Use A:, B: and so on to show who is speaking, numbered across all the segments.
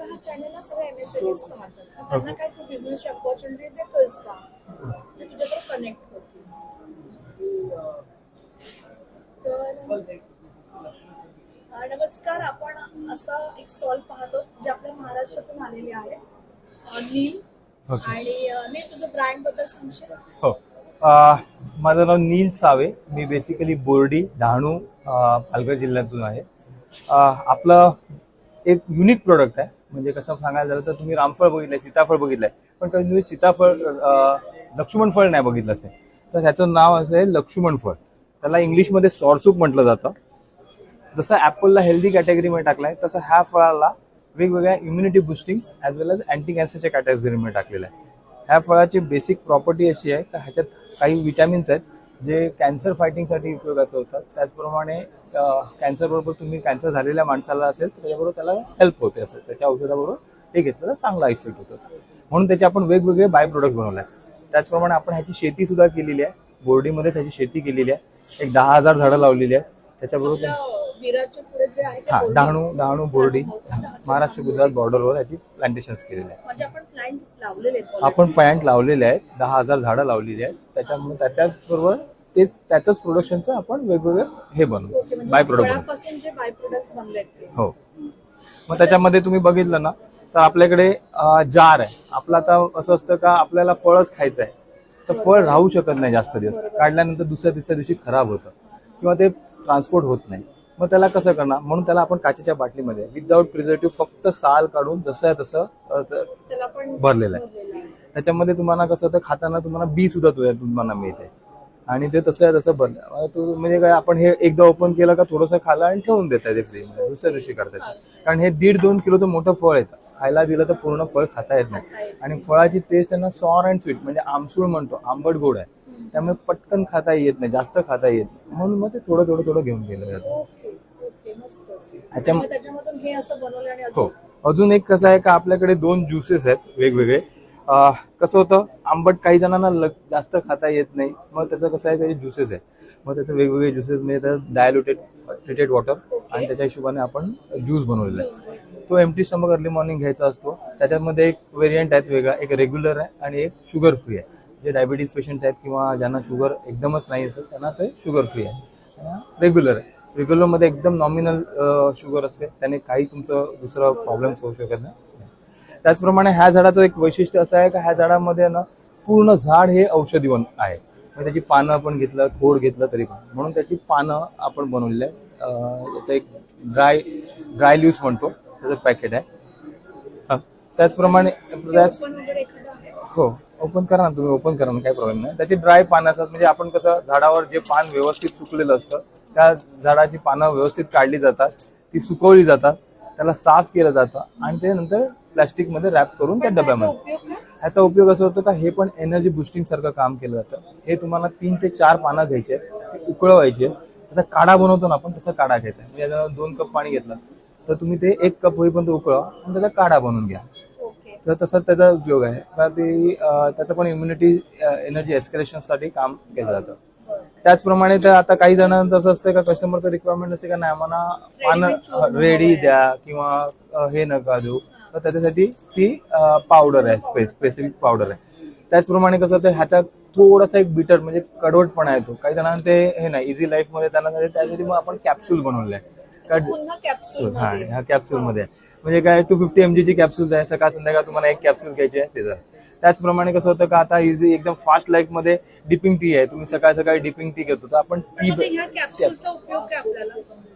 A: आपला हा चॅनल ना सगळं MSMEs पाहतात. त्यांना काय तू बिझनेसची अपॉर्च्युनिटी देतोयस का? ते तुझ्याकडे कनेक्ट होतील. तर नमस्कार, आपण असा एक स्टॉल पाहतो जे आपल्या महाराष्ट्रातून आलेले आहे. नील.
B: ओके.
A: आणि नील, तुझं ब्रँड बद्दल सांगशील?
B: हो. माझं नाव नील सावे. मी बेसिकली बोर्डी, डहाणू, पालघर जिल्ह्यातून आहे. आपलं एक युनिक प्रोडक्ट आहे. म्हणजे कसं सांगायला झालं तर तुम्ही रामफळ बघितलंय, सीताफळ बघितलंय, पण कधी तुम्ही सीताफळ लक्ष्मण फळ नाही बघितलं असेल. तर ह्याचं नाव असेल लक्ष्मण फळ. त्याला इंग्लिशमध्ये सॉरसूप म्हटलं जातं. जसं ॲपलला हेल्दी कॅटेगरीमध्ये टाकलाय, तसं ह्या फळाला वेगवेगळ्या इम्युनिटी बुस्टिंग ॲज वेल एज अँटी कॅन्सरच्या कॅटेगरीमध्ये टाकलेलं आहे. ह्या फळाची बेसिक प्रॉपर्टी अशी आहे की ह्याच्यात काही विटॅमिन्स आहेत जे कॅन्सर फायटिंगसाठी उपयोगाचे होतात. त्याचप्रमाणे कॅन्सरबरोबर तुम्ही कॅन्सर झालेल्या माणसाला असेल तर त्याच्याबरोबर त्याला हेल्प होते असेल, त्याच्या औषधाबरोबर ते घेतलं तर चांगला इफेक्ट होतो. म्हणून त्याचे आपण वेगवेगळे बाय प्रोडक्ट बनवले आहेत. त्याचप्रमाणे आपण ह्याची शेती सुद्धा केलेली आहे. बोर्डीमध्ये त्याची शेती केलेली आहे. एक 10,000 झाडं लावलेली आहेत. त्याच्याबरोबर
A: विरारच्या पुढे जे आहे ते
B: हा
A: बोलणी.
B: डहाणू बोर्डी, महाराष्ट्र गुजरात बॉर्डरवर याची प्लांटेशन्स केलेले आहेत.
A: म्हणजे आपण प्लांट लावलेले आहेत.
B: आपण प्लांट लावलेले आहेत, 10,000 झाडं लावलेली आहेत. त्याच्यामुळे त्याच्याबरोबर ते त्याचंच प्रोडक्शनचं आपण वेगवेगळं हे बनवू,
A: ओके, म्हणजे
B: बाय प्रोडक्ट बनवू.
A: फळापासून जे बाय प्रोडक्ट्स बनले आहेत ते.
B: हो. मग त्याच्यामध्ये तुम्ही बघितलं ना तर आपल्याकडे जार आहे. आपलं आता असं असतं का आपल्याला फळच खायचं आहे तर फळ राहू शकत नाही जास्त दिवस. काढल्यानंतर दुसऱ्या तिसऱ्या दिवशी खराब होतं किंवा ते ट्रान्सपोर्ट होत नाही. मग त्याला कसं करणार, म्हणून त्याला आपण काचेच्या बाटलीमध्ये विदाऊट प्रिझर्वेटिव्ह फक्त साल काढून जसं आहे तसं
A: त्याला पण
B: भरलेलं आहे. त्याच्यामध्ये तुम्हाला कसं होतं, खाताना तुम्हाला बी सुद्धा तुम्हाला मिळते आणि ते तसं आहे तसं भरलं. तू म्हणजे काय, आपण हे एकदा ओपन केलं का थोडंसं खालं आणि ठेवून देता येते फ्रीजमध्ये, दुसऱ्या दिवशी करता येतं. कारण हे 1.5-2 किलोचं मोठं फळ येतं. खायला दिलं तर पूर्ण फळ खाता येत नाही. आणि फळाची टेस्ट त्यांना सॉर अँड स्वीट म्हणजे आमसूळ म्हणतो, आंबट गोड आहे. त्यामुळे पटकन खाता येत नाही, जास्त खाता येत नाही. म्हणून मग ते थोडं थोडं घेऊन गेलं जातं.
A: त्याच्यामधून हे असं बनवलं. आणि
B: हो, अजून एक कसं आहे का आपल्याकडे 2 ज्युसेस आहेत वेगवेगळे. कसं होतं, आंबट काही जणांना जास्त खाता येत नाही. मग त्याचं कसं आहे, त्याचे ज्युसेस आहे. मग त्याचे वेगवेगळे ज्युसेस म्हणजे डायल्युटेड वॉटर आणि त्याच्या हिशोबाने आपण ज्यूस बनवलेला आहे. तो एम्प्टी स्टमक अर्ली मॉर्निंग घ्यायचा असतो. त्याच्यामध्ये एक व्हेरियंट आहेत वेगळा, एक रेग्युलर आहे आणि एक शुगर फ्री आहे. जे डायबिटीज पेशंट आहेत किंवा ज्यांना शुगर एकदमच नाही असेल त्यांना ते शुगर फ्री आहे. रेग्युलर आहे. रेग्युलरमध्ये एकदम नॉमिनल शुगर असते, त्याने काही तुमचं दुसरं प्रॉब्लेम्स होऊ शकत नाही. त्याचप्रमाणे ह्या झाडाचं एक वैशिष्ट्य असं आहे का ह्या झाडामध्ये ना पूर्ण झाड हे औषधी आहे. म्हणजे त्याची पानं आपण घेतलं, खोड घेतलं तरी पण, म्हणून त्याची पानं आपण बनवलेली आहे. याचं एक ड्राय ल्यूस म्हणतो, त्याचं पॅकेट आहे. त्याचप्रमाणे हो, ओपन करा ना तुम्ही, ओपन करा ना, काही प्रॉब्लेम नाही. त्याची ड्राय पानं असतात. म्हणजे आपण कसं झाडावर जे पान व्यवस्थित सुकलेलं असतं त्या झाडाची पानं व्यवस्थित काढली जातात, ती सुकवली जातात, त्याला साफ केलं जातं आणि ते नंतर प्लॅस्टिकमध्ये रॅप करून त्या डब्यामध्ये. ह्याचा उपयोग असं होतं का हे पण एनर्जी बुस्टिंग सारखं काम केलं जातं. हे तुम्हाला 3 ते 4 पानं घ्यायचे, उकळवायचे, त्याचा काढा बनवतो ना आपण, तसा काढा घ्यायचा. म्हणजे 2 कप पाणी घेतलं तर तुम्ही ते 1 कप होईपर्यंत उकळवा आणि त्याचा काढा बनवून घ्या. तर तसा त्याचा उपयोग आहे. त्याचं पण इम्युनिटी एनर्जी एस्केलेशनसाठी काम केलं जातं. त्याचप्रमाणे तर आता काही जणांचं असं असतं का कस्टमरचं रिक्वायरमेंट असते का नाही आम्हाला पानं रेडी द्या किंवा हे नका देऊ, तर त्याच्यासाठी ती पावडर आहे, स्पेसिफिक पावडर आहे. त्याचप्रमाणे कसं होतं, ह्याचा थोडासा एक बिटर म्हणजे कडवटपणा येतो. काही जणांना ते हे नाही इझी लाईफमध्ये त्यांना त्यासाठी मग आपण कॅप्सूल बनवले आहे. ह्या कॅप्सूलमध्ये म्हणजे काय 250 mg ची कॅप्सूल आहे. सकाळ संध्याकाळ तुम्हाला एक कॅप्सूल घ्यायची आहे ते. त्याचप्रमाणे कसं होतं का आता इझी एकदम फास्ट लाईफ मध्ये डिपिंग टी आहे. तुम्ही सकाळी सकाळी डिपिंग टी घेतो तर आपण टी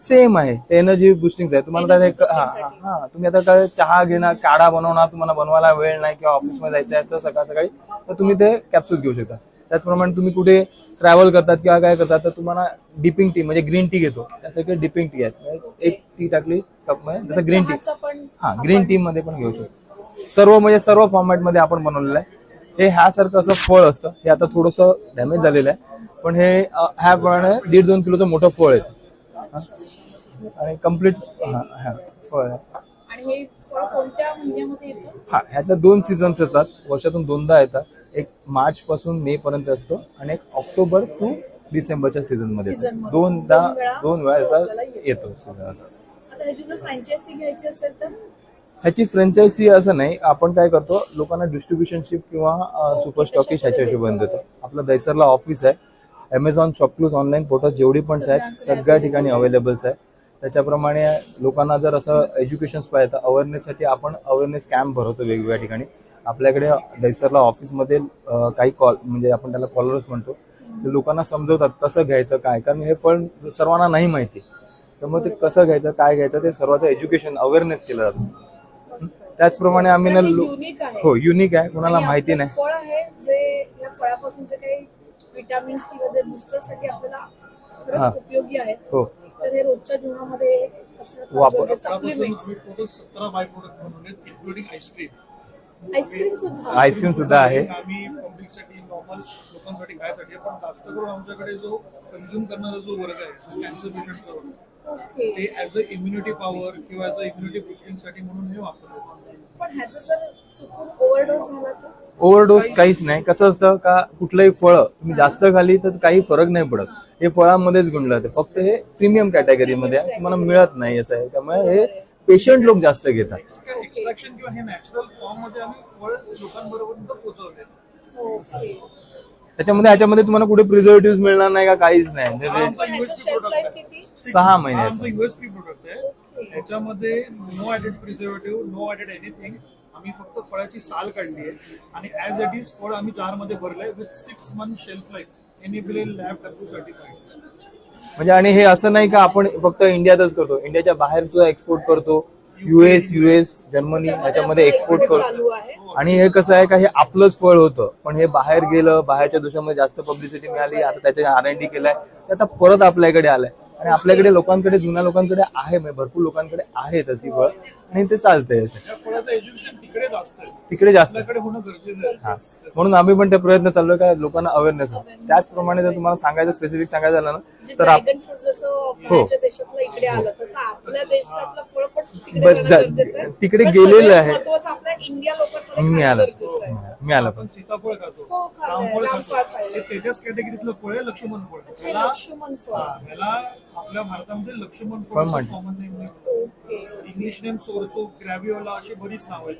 B: सेम आहे, ते एनर्जी बुस्टिंग आहे. तुम्हाला काय तुम्ही आता काय चहा घेणार, काढा बनवणार, तुम्हाला बनवायला वेळ नाही किंवा ऑफिसमध्ये जायचं आहे तर सकाळ सकाळी तर तुम्ही ते कॅप्सूल घेऊ शकता. त्याचप्रमाणे तुम्ही कुठे ट्रॅव्हल करतात किंवा काय करतात तर तुम्हाला डिपिंग टी म्हणजे ग्रीन टी घेतो त्यासाठी डिपिंग टी आहे. एक टी टाकली कप मध्ये, जसं ग्रीन टी ग्रीन टी मध्ये पण घेऊ शकतो. सर्व फॉर्मॅटमध्ये आपण बनवलेलं आहे. हे ह्यासारखं असं फळ असतं. हे आता थोडंसं डॅमेज झालेलं आहे, पण हे ह्या प्रमाणे 1.5-2 किलोचं मोठं फळ येतं आणि कम्प्लीट फळ आहे. ह्याचा 2 सीझन्स येतात, वर्षातून 2दा येतात. एक मार्च पासून मे पर्यंत असतो आणि एक ऑक्टोबर टू डिसेंबरच्या सीझन मध्ये 2 वेळा येतो सीझन असा. ह्याची फ्रँचायझी असं नाही, आपण काय करतो लोकांना डिस्ट्रीब्युशनशिप किंवा सुपर स्टॉकिश ह्याच्या हिशोबाने देतो. आपलं दैसरला ऑफिस आहे, अमेझॉन, शॉपक्लूज, ऑनलाईन पोर्टल जेवढी पण आहेत सगळ्या ठिकाणी अवेलेबल्स आहे. त्याच्याप्रमाणे लोकांना जर असं एज्युकेशन पाहिजे तर अवेअरनेससाठी आपण अवेअरनेस कॅम्प भरवतो वेगवेगळ्या ठिकाणी. आपल्याकडे दैसरला ऑफिसमध्ये काही कॉल म्हणजे आपण त्याला कॉलर्स म्हणतो, ते लोकांना समजवतात कसं घ्यायचं काय, कारण हे फळ सर्वांना नाही माहिती. तर मग ते कसं घ्यायचं काय घ्यायचं ते सर्वांचं एज्युकेशन अवेअरनेस केलं जातं. त्याचप्रमाणे आम्ही ना
A: युनिक आहे.
B: हो युनिक आहे, कोणाला माहिती नाही.
A: फळ आहे जे या फळापासून जे काही विटामिन्स किंवा जे बूस्टर साठी आपल्याला खरंच उपयोगी आहेत.
B: हो,
A: तर हे रोजच्या जीवनामध्ये
B: वापर
A: सप्लिमेंट्स.
C: 17 बाय प्रोडक्ट म्हणून इन्क्लुडिंग
A: आईस्क्रीम
B: आईस्क्रीम सुद्धा आहे.
C: आम्ही पब्लिकसाठी नॉर्मल लोकांसाठी खायसाठी, पण जास्त करून आमच्याकडे जो कन्झ्युम करणारा जो वर्ग आहे कॅन्सर पेशंटचा वर्ग,
A: ओके.
C: ते ऍज अ इम्युनिटी पॉवर किंवा ऍज अ इम्युनिटी बुस्टिंग साठी म्हणून हे वापरतो.
A: पण ह्याचा जर चुकून ओव्हरडोस झाला तर
B: ओव्हरडोस काहीच नाही. कसं असतं का कुठलंही फळ तुम्ही जास्त खाली तर काही फरक नाही पडत. हे फळांमध्येच गुणलं जाते, फक्त हे प्रीमियम कॅटेगरीमध्ये आहे, तुम्हाला मिळत नाही असं आहे. त्यामुळे हे पेशंट लोक जास्त घेतात.
C: एक्सट्रॅक्शन किंवा हे नॅचरल फॉर्म मध्ये आम्ही फळ लोकांबरोबर पोहोचवले.
A: ओके.
B: ह्याच्यामध्ये तुम्हाला कुठे प्रिझर्वेटिव्ह मिळणार नाही का, काहीच नाही.
A: पण ह्याचं शेल्फ लाईफ किती?
B: 6 महिन्याचं.
C: युएसपी प्रोडक्ट आहे. ह्याच्यामध्ये no added preservative, no added anything. आम्ही फक्त फळाची साल काढली आहे आणि ऍज इट इज फळ आम्ही जारमध्ये भरलंय with 6 month shelf life, NABL lab टॅब्यू सर्टिफाईड.
B: म्हणजे आणि हे असं नाही का आपण फक्त इंडियातच करतो, इंडियाच्या बाहेर सुद्धा एक्सपोर्ट करतो. यूएस, जर्मनी याच्यामध्ये एक्सपोर्ट करतो.
A: चालू आहे.
B: आणि हे कसं आहे का हे आपलंच फळ होतं, पण हे बाहेर गेलं, बाहेरच्या देशामध्ये जास्त पब्लिसिटी मिळाली, आता त्याचे R&D केलाय, ते आता परत आपल्याकडे आलंय. आणि आपल्याकडे लोकांकडे, जुन्या लोकांकडे आहे, म्हणजे भरपूर लोकांकडे आहे तशी फळ आणि ते चालतंय असं.
C: या फळाचं एज्युकेशन तिकडे जास्त आहे,
B: तिकडे जास्त
C: आपल्याकडे होणं गरजेचं आहे.
B: हा, म्हणून आम्ही पण ते प्रयत्न चाललोय का लोकांना अवेअरनेस हो. त्याचप्रमाणे जर तुम्हाला सांगायचं स्पेसिफिक सांगायचं झालं ना तर
A: ड्रॅगन फ्रूट जसं बाहेरच्या देशातलं इकडे आलं तसं आपल्या देशातलं फळ पण तिकडे जाणं गरजेचं आहे.
B: तिकडे
A: पण
B: गेलेलं
A: सगळ्यात
B: आहे.
A: महत्त्वाचं आपल्या इंडिया लोकांकडे
B: मिळालं.
A: खाणं गरजेचं आहे.
B: मिळालं पण
C: आपण सीताफळ खातो,
A: हो, खाल्लंय.
C: रामफळ
A: रामफळ
C: खातो,
A: खाल्लंय.
C: हे त्याच्याच कॅटेगरीतलं फळ आहे लक्ष्मण फळ.
A: हे लक्ष्मण फळ.
C: ह्याला आपल्या भारतामध्ये लक्ष्मण
B: फळ
C: फळ
B: म्हणतात.
C: Common name,
A: okay.
C: English name soursop, graviola अशी बरीच नाव आहेत.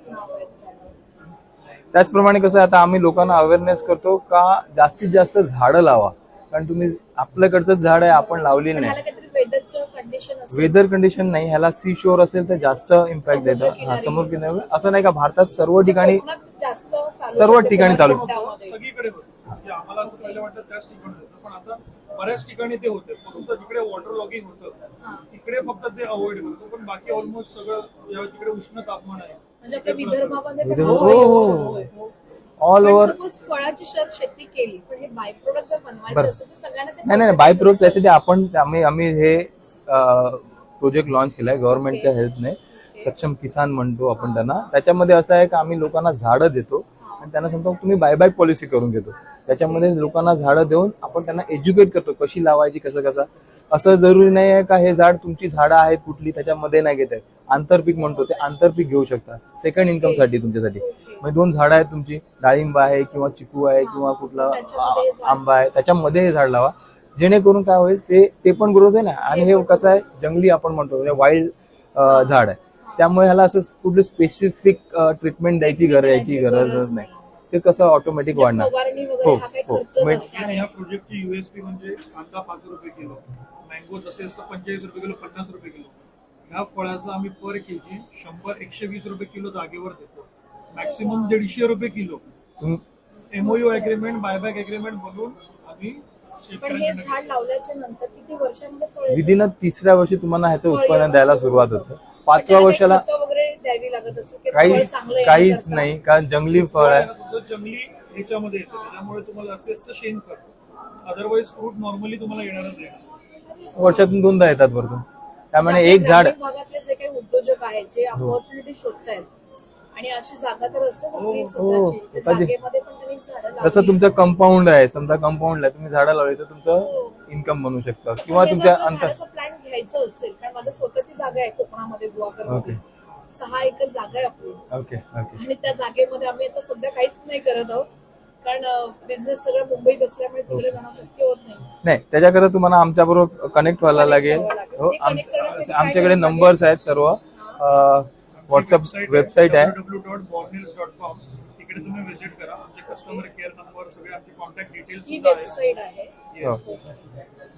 B: त्याचप्रमाणे कसं आहे, आता आम्ही लोकांना अवेअरनेस करतो का जास्तीत जास्त झाडं लावा. कारण तुम्ही आपल्याकडचं झाड आहे आपण लावलेलं
A: पण
B: नाही.
A: ह्याला काहीतरी वेदरचं कंडिशन असेल.
B: वेदर कंडिशन नाही, ह्याला सी शोर असेल तर जास्त इम्पॅक्ट देतं. हा, समोर किनारी असं नाही का भारतात सर्व ठिकाणी
A: कोकणात जास्त चालू
B: सर्व
A: शकते
B: ठिकाणी चालू.
A: कोकणामध्ये.
C: सगळीकडे होतं. म्हणजे आम्हाला असं पहिलं वाटतं त्याच ठिकाणी होतं, पण आता बऱ्याच ठिकाणी ते होते. फक्त जिकडे वॉटर लॉगिंग होतं तिकडे फक्त ते अवॉइड होतं, पण बाकी ऑलमोस्ट सगळं जेव्हा तिकडे उष्ण तापमान आहे.
A: म्हणजे आपल्या विदर्भामध्ये पण
B: हो,
A: फळ येऊ
B: हो.
A: शकतो.
B: ऑल
A: पण
B: ओव्हर.
A: सपोज फळाची शेती केली पण हे बाय प्रोडक्ट जर बनवायचे असेल तर सगळ्यांना ते
B: नाही बाय प्रोडक्ट त्यासाठी आम्ही हे प्रोजेक्ट लॉन्च केलाय गव्हर्नमेंटच्या हेल्पने. सक्षम किसान म्हणतो आपण त्यांना. त्याच्यामध्ये असं आहे का आम्ही लोकांना झाडं देतो आणि त्यांना सांगतो तुम्ही बाय पॉलिसी करून घेतो. त्याच्यामध्ये लोकांना झाडं देऊन आपण त्यांना एज्युकेट करतो कशी लावायची, कसं. असं जरुरी नाही आहे का हे झाड तुमची झाडं आहेत कुठली त्याच्यामध्ये नाही घेत आहे. आंतरपीक म्हणतो ते आंतरपीक घेऊ शकता सेकंड इन्कम साठी तुमच्यासाठी. म्हणजे 2 झाडं आहेत तुमची, डाळिंब आहे किंवा चिकू आहे किंवा कुठला आंबा आहे, त्याच्यामध्ये हे झाड लावा. जेणेकरून काय होईल ते पण ग्रोथ आहे ना. आणि हे कसं आहे जंगली आपण म्हणतो वाईल्ड झाड आहे, त्यामुळे ह्याला असं कुठली स्पेसिफिक ट्रीटमेंट द्यायची गरज नाही. ते कसं ऑटोमॅटिक वाढणार.
A: फवारणी वगैरे
B: हो,
A: हा काही
B: हो.
A: खर्च नसणार आहे.
C: या प्रोजेक्टची युएसपी म्हणजे कांदा 5 रुपये किलो, मँगो जसे असतं 45 रुपये किलो, 50 रुपये किलो. ह्या फळाचा आम्ही पर केजी 100-120 रुपये किलो जागेवर देतो. मॅक्सिमम 150 रुपये kilo. MOU agreement, buyback agreement बनवून आम्ही
A: पण हे झाड लावल्याच्या नंतर किती वर्षांमध्ये फळ येतं?
B: विदिन 3ऱ्या वर्षी तुम्हाला ह्याचं उत्पन्न द्यायला सुरुवात होतं. 5व्या वर्षाला
A: खतं वगैरे द्यावी लागत असेल की फळ चांगलं
B: काहीच
A: येण्याकरता?
B: नाही, कारण जंगली फळ आहे.
C: जंगली ह्याच्यामध्ये येतं, त्याच्यामुळे तुम्हाला असे असतं शेणखत. अदरवाईज फ्रूट नॉर्मली तुम्हाला येणारच आहे.
B: वर्षातून 2दा येतात वरतून. त्यामुळे
A: आपल्या
B: एक झाड
A: ग्रामीण भागातले जे काही उद्योजक आहेत जे ऑपॉर्च्युनिटी शोधतायत आणि अशी जागा तर असतेच आपली स्वतःची, त्या जागेमध्ये पण त्यांनी झाडं लावली.
B: जसं तुमचं कंपाऊंड आहे, समजा कंपाऊंडला तुम्ही झाडं लावली तर तुमचं इन्कम बनवू शकतं. किंवा तुमच्या अंतर
A: प्लॅन घ्यायचं असेल, कारण माझं स्वतःची जागा आहे कोकणामध्ये गुहागरमध्ये 6 एकर जागा आहे आपली.
B: ओके
A: आणि त्या जागेमध्ये आम्ही आता सध्या काहीच नाही करत आहोत, कारण बिझनेस सगळं मुंबईत असल्यामुळे तिकडे जाणं शक्य होत नाही.
B: त्याच्याकरता तुम्हाला आमच्याबरोबर कनेक्ट व्हायला लागेल. हो,
A: ते connect करण्यासाठी काय
B: आमच्याकडे
A: करावं
B: नंबर्स आहेत सर्व. व्हॉट्सअप वेबसाईट आहे
C: www.bornils.com. तिकडे तुम्ही व्हिजिट करा. आमचे कस्टमर केअर नंबर, सगळे आमचे कॉन्टॅक्ट डिटेल्स
A: ही
C: सुद्धा आहेत.
A: वेबसाईट आहे.
C: Yes.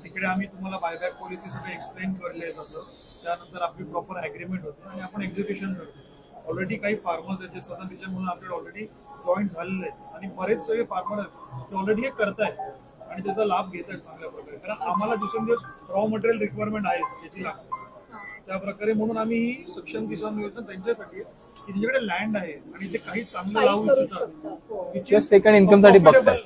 C: तिकडे आम्ही तुम्हाला बायबॅक पॉलिसी सगळं एक्सप्लेन केले जातं. त्यानंतर आपली प्रॉपर ॲग्रीमेंट होते आणि आपण एक्झिक्युशन करतो. ऑलरेडी काही फार्मर्स आहेत जे सदन रिजन म्हणून आपल्याला ऑलरेडी जॉईन झालेले आहेत आणि बरेच सगळे फार्मर आहेत ते ऑलरेडी हे करतायत आणि त्याचा लाभ घेत आहेत चांगल्या प्रकारे. कारण आम्हाला दिवसेंदिवस रॉ मटेरियल रिक्वायरमेंट आहे याची लागते. त्या प्रकारे म्हणून आम्ही ही सक्षम किसान योजना त्यांच्यासाठी आहे की ज्यांच्याकडे लँड आहे आणि ते काही चांगलं
A: काही
C: लावू
A: करू
C: इच्छितात.
A: शकतात. हो.
B: किंवा सेकंड इन्कम साठी बघताय.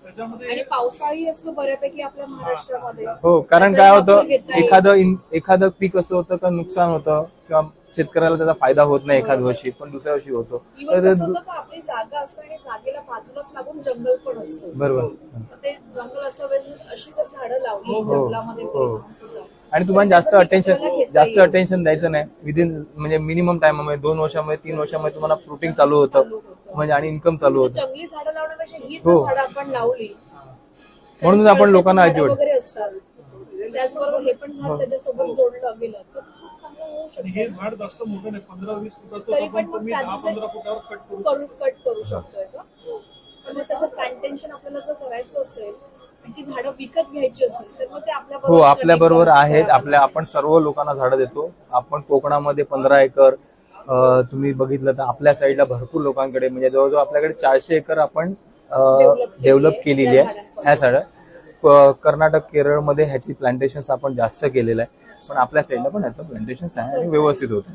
C: त्याच्यामध्ये
A: आणि पावसाळी असतो बऱ्यापैकी आपल्या महाराष्ट्रामध्ये.
B: हो, कारण
A: त्याचा
B: काय
A: वापर
B: होतं
A: घेता येईल.
B: एखादं पीक असं होतं का नुकसान होतं किंवा शेतकऱ्याला त्याचा फायदा होत नाही एखाद वर्षी, पण दुसऱ्या वर्षी होतो.
A: इव्हन
B: तर
A: कसं होतं का आपली जागा असते आणि जागेला बाजूलाच लागून जंगल पण असतं.
B: बरोबर.
A: मग ते जंगल असं वेळेस अशी जर झाडं लावली
B: हो.
A: जंगलामध्ये
B: हो.
A: जाऊन सुद्धा,
B: आणि तुम्हाला
A: तर
B: जास्त
A: त्याचं पीक आपल्याला घेता येईल.
B: अटेन्शन द्यायचं नाही. विदिन म्हणजे मिनिमम टाइममध्ये 2 वर्षामध्ये 3 वर्षामध्ये तुम्हाला फ्रुटिंग चालू होतं म्हणजे आणि इन्कम चालू
A: तर
B: होतं.
A: जंगली झाडं लावण्यापेक्षा ही
B: हो.
A: जर झाडं आपण लावली,
B: म्हणून आपण लोकांना
A: फळसाची झाडं
B: अजिबात
A: वगैरे असतात, त्याचबरोबर हे पण झाड त्याच्यासोबत जोडलं गेलं तर खूप चांगलं होऊ
C: आणि
A: शकतं.
C: हे झाड जास्त मोठं नाही, 15-20 फुटाचं
A: तरी
C: आपण
A: पण मग
C: तुम्ही
A: त्याचं
C: 10-15 फुटावर कट करू
A: कट करू शकतोय का? पण मग त्याचं प्लांटेशन आपल्याला जर करायचं असेल आणि ती झाडं विकत घ्यायची असेल तर मग ते
B: हो, आपल्या बरोबर आहेत. आपण सर्व लोकांना झाडं देतो. आपण कोकणामध्ये 15 एकर तुम्ही बघितलं तर आपल्या साईडला भरपूर लोकांकडे म्हणजे जवळजवळ आपल्याकडे 400 एकर आपण डेव्हलप केलेली आहे ह्या झाडं. कर्नाटक, केरळमध्ये ह्याची प्लांटेशन्स आपण जास्त केलेलं आहे, पण आपल्या साईडला पण ह्याचं प्लांटेशन्स आहे आणि व्यवस्थित होतं.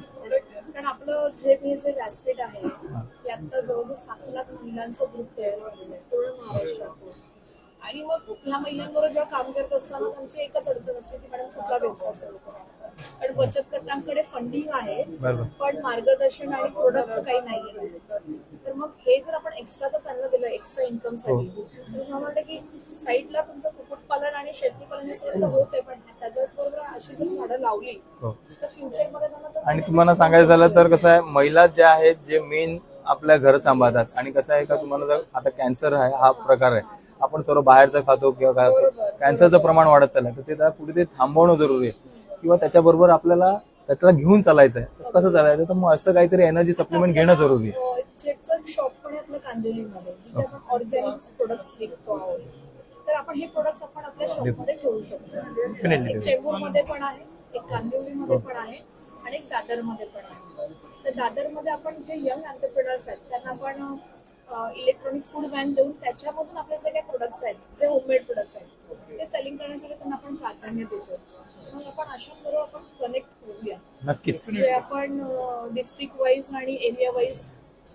A: कारण आपलं जे व्यासपीठ आहे ते आता जवळजवळ 7 लाख महिलांचं ग्रुप तयार झालेलं आहे पूर्ण महाराष्ट्रातून. आणि मग ह्या महिलांबरोबर जेव्हा काम करत असताना त्यांची एकच अडचण असते की मॅडम कुठला व्यवसाय सुरू करा. कारण बचत गटांकडे फंडिंग आहे पण मार्गदर्शन आणि प्रोडक्टचं काही नाहीये. तर मग हे जर आपण एक्स्ट्रा जर त्यांना दिलं एक्स्ट्रा इन्कम साठी तर मला वाटतं की साईडला तुमचं कुक्कुटपालन आणि शेतीपालन हे सगळं होत आहे, पण त्याच्याच बरोबर अशी जर झाडं लावली तर फ्युचरमध्ये त्यांना
B: आणि तुम्हाला सांगायचं झालं तर कसं आहे, महिला ज्या आहेत जे मेन आपल्या घर सांभाळतात आणि कसं आहे का तुम्हाला जर आता कॅन्सर आहे हा प्रकार आहे, आपण सर्व बाहेरचं खातो किंवा काय होतं, कॅन्सरचं प्रमाण वाढत चाललंय, तर ते त्याला कुठेतरी थांबवणं जरुरी आहे किंवा त्याच्याबरोबर आपल्याला त्याला घेऊन चालायचं आहे. कसं चालायचं तर मग असं काहीतरी एनर्जी सप्लिमेंट घेणं जरुरी आहे.
A: चेकचं शॉप पण आहे आपलं कांदिवलीमध्ये जिथे आपण ऑर्गॅनिक प्रोडक्ट्स विकतो आहोत. तर आपण हे प्रोडक्ट्स आपण आपल्या शॉपमध्ये ठेवू शकतो. एक चेंबूरमध्ये पण आहे, एक कांदिवलीमध्ये पण आहे आणि एक दादरमध्ये पण आहे. तर दादरमध्ये आपण जे यंग एंटरप्रेनर्स आहेत त्यांना आपण इलेक्ट्रॉनिक फूड व्हॅन देऊन त्याच्यामधून आपले जे काही प्रोडक्ट्स आहेत, जे होममेड प्रोडक्ट्स आहेत ते सेलिंग करण्यासाठी त्यांना आपण प्राधान्य देतो. मग आपण अशाबरोबर आपण कनेक्ट करूया.
B: नक्कीच.
A: जे आपण डिस्ट्रिक्ट वाईज आणि एरिया वाईज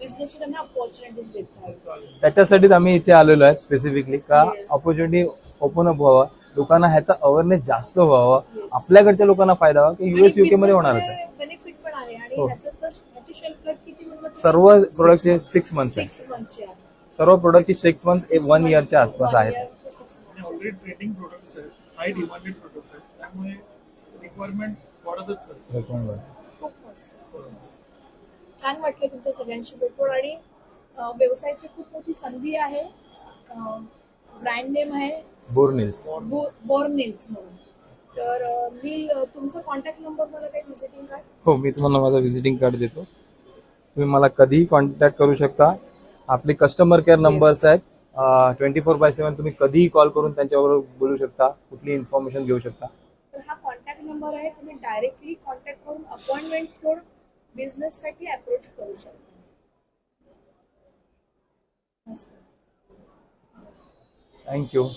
A: बिझनेसची त्यांना अपॉर्च्युनिटीज देत आहोत.
B: त्याच्यासाठीच आम्ही इथे आलेलो आहे स्पेसिफिकली का ऑपॉर्च्युनिटी ओपन अप व्हावा, लोकांना ह्याचा अवेअरनेस जास्त व्हावा, आपल्याकडच्या लोकांना फायदा व्हावा की US UK मध्ये होणार आहे.
A: बेनिफिट पण आहे आणि ह्याची शेल्फ लाईफ किती म्हणतात
B: सर्व प्रोडक्टचे 6 मंथ्स आहे.
A: 6 मंथची आहे.
B: सर्व प्रोडक्टची 6 मंथ 1 इयरच्या आसपास आहेत.
C: ऑलरेडी ट्रेडिंग प्रोडक्ट्स आहेत, हाय डिमांडेड प्रोडक्ट्स आहेत, त्यामुळे रिक्वायरमेंट वाढतच आहे.
A: खूप मस्त. छान वाटलं तुमच्या सगळ्यांशी भेटून आणि व्यवसायाची खूप मोठी संधी आहे. ब्रँड नेम आहे
B: बोर्निल्स.
A: बोर्निल्स म्हणून. तर मी तुमचा कॉन्टॅक्ट नंबर मला काही व्हिजिटिंग कार्ड.
B: हो, मी तुम्हाला माझा व्हिजिटिंग कार्ड देतो. तुम्ही मला कधीही कॉन्टॅक्ट करू शकता. आपले कस्टमर केअर नंबर्स आहेत 24/7. तुम्ही कधीही कॉल करून त्यांच्याबरोबर बोलू शकता, कुठली इन्फॉर्मेशन घेऊ शकता.
A: तर हा कॉन्टॅक्ट नंबर आहे, तुम्ही डायरेक्टली कॉन्टॅक्ट करून अपॉइंटमेंट्स घेऊन बिझनेससाठी अप्रोच करू शकता.
B: थँक्यू.